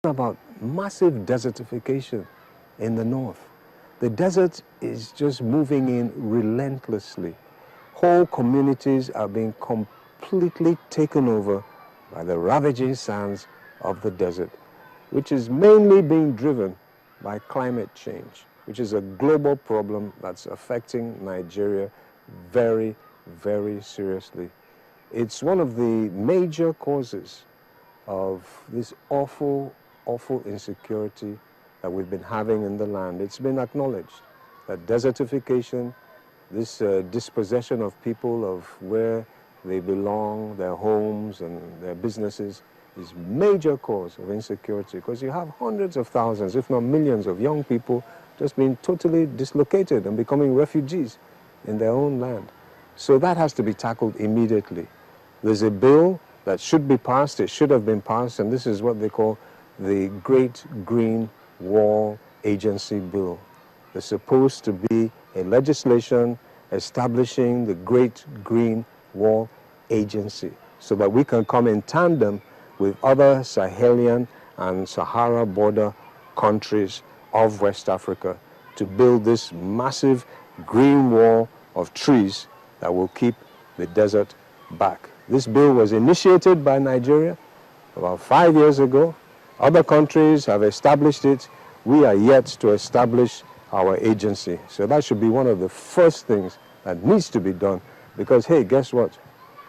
about massive desertification in the north. The desert is just moving in relentlessly. Whole communities are being completely taken over by the ravaging sands of the desert, which is mainly being driven by climate change, which is a global problem that's affecting Nigeria very, very seriously. It's one of the major causes of this awful, awful insecurity that we've been having in the land. It's been acknowledged that desertification, this dispossession of people of where they belong, their homes and their businesses, is major cause of insecurity, because you have hundreds of thousands, if not millions, of young people just being totally dislocated and becoming refugees in their own land. So that has to be tackled immediately. There's a bill that should be passed, it should have been passed, and this is what they call the Great Green Wall Agency Bill. There's supposed to be a legislation establishing the Great Green Wall Agency so that we can come in tandem with other Sahelian and Sahara border countries of West Africa to build this massive green wall of trees that will keep the desert back. This bill was initiated by Nigeria about 5 years ago. Other countries have established it. We are yet to establish our agency. So that should be one of the first things that needs to be done, because, hey, guess what?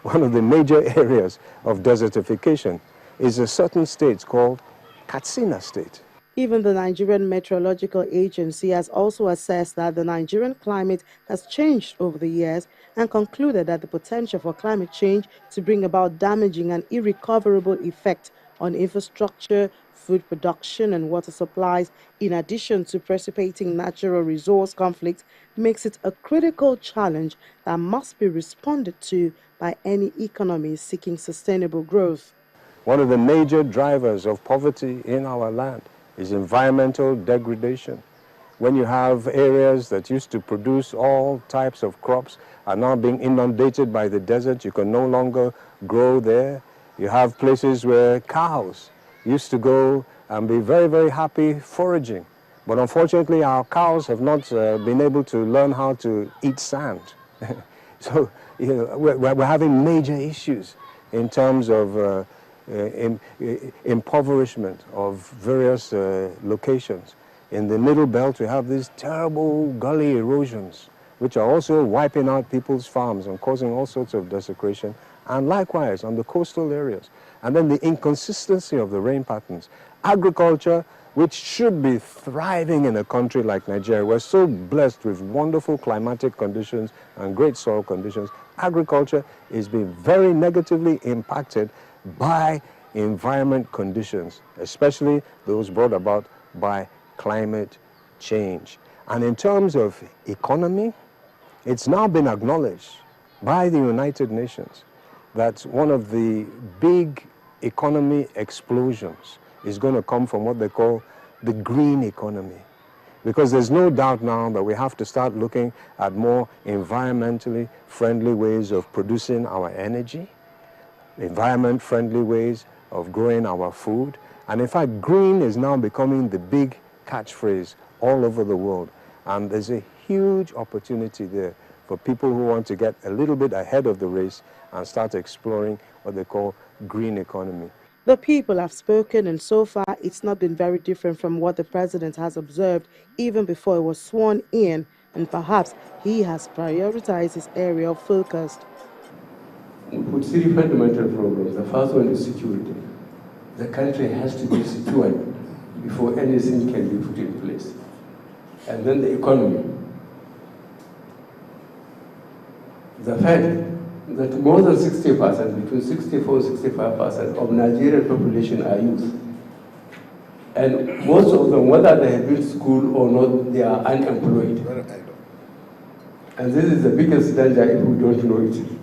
One of the major areas of desertification is a certain state called Katsina State. Even the Nigerian Meteorological Agency has also assessed that the Nigerian climate has changed over the years and concluded that the potential for climate change to bring about damaging and irrecoverable effect on infrastructure, food production and water supplies, in addition to precipitating natural resource conflicts, makes it a critical challenge that must be responded to by any economy seeking sustainable growth. One of the major drivers of poverty in our land is environmental degradation. When you have areas that used to produce all types of crops are now being inundated by the desert, you can no longer grow there. You have places where cows used to go and be very, very happy foraging. But unfortunately, our cows have not been able to learn how to eat sand. So we're having major issues in terms of impoverishment of various locations. In the Middle Belt, we have these terrible gully erosions, which are also wiping out people's farms and causing all sorts of desecration, and likewise on the coastal areas. And then the inconsistency of the rain patterns. Agriculture, which should be thriving in a country like Nigeria. We're so blessed with wonderful climatic conditions and great soil conditions. Agriculture is being very negatively impacted by environment conditions, especially those brought about by climate change. And in terms of economy, it's now been acknowledged by the United Nations that one of the big economy explosions is going to come from what they call the green economy. Because there's no doubt now that we have to start looking at more environmentally friendly ways of producing our energy, environment-friendly ways of growing our food. And in fact, green is now becoming the big catchphrase all over the world. And there's a huge opportunity there for people who want to get a little bit ahead of the race and start exploring what they call green economy. The people have spoken, and so far it's not been very different from what the president has observed even before he was sworn in, and perhaps he has prioritized his area of focus. We put three fundamental problems. The first one is security. The country has to be secured before anything can be put in place. And then the economy. The fact that more than 60%, between 64 and 65% of Nigerian population are youth. And most of them, whether they have been to school or not, they are unemployed. And this is the biggest danger if we don't know it.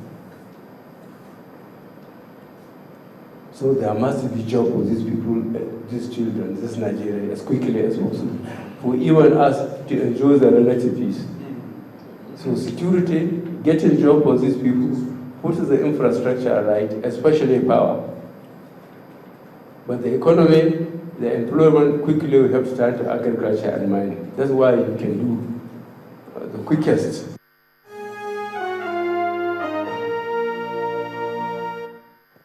So there must be job for these people, these children, this Nigeria, as quickly as possible, for even us to enjoy the relative peace. So security, getting job for these people, put the infrastructure right, especially power. But the economy, the employment quickly will have to turn to agriculture and mining. That's why you can do the quickest.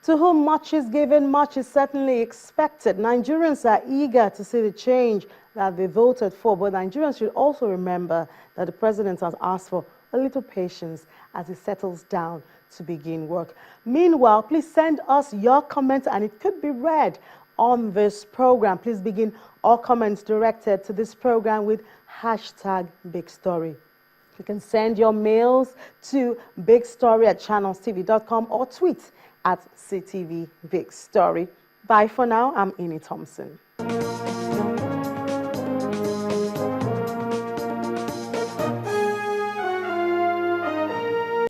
To whom much is given, much is certainly expected. Nigerians are eager to see the change that they voted for, but Nigerians should also remember that the president has asked for a little patience as he settles down to begin work. Meanwhile, please send us your comments and it could be read on this program. Please begin all comments directed to this program with #BigStory. You can send your mails to bigstory@channelstv.com or tweet at CTV Big Story. Bye for now. I'm Amy Thompson.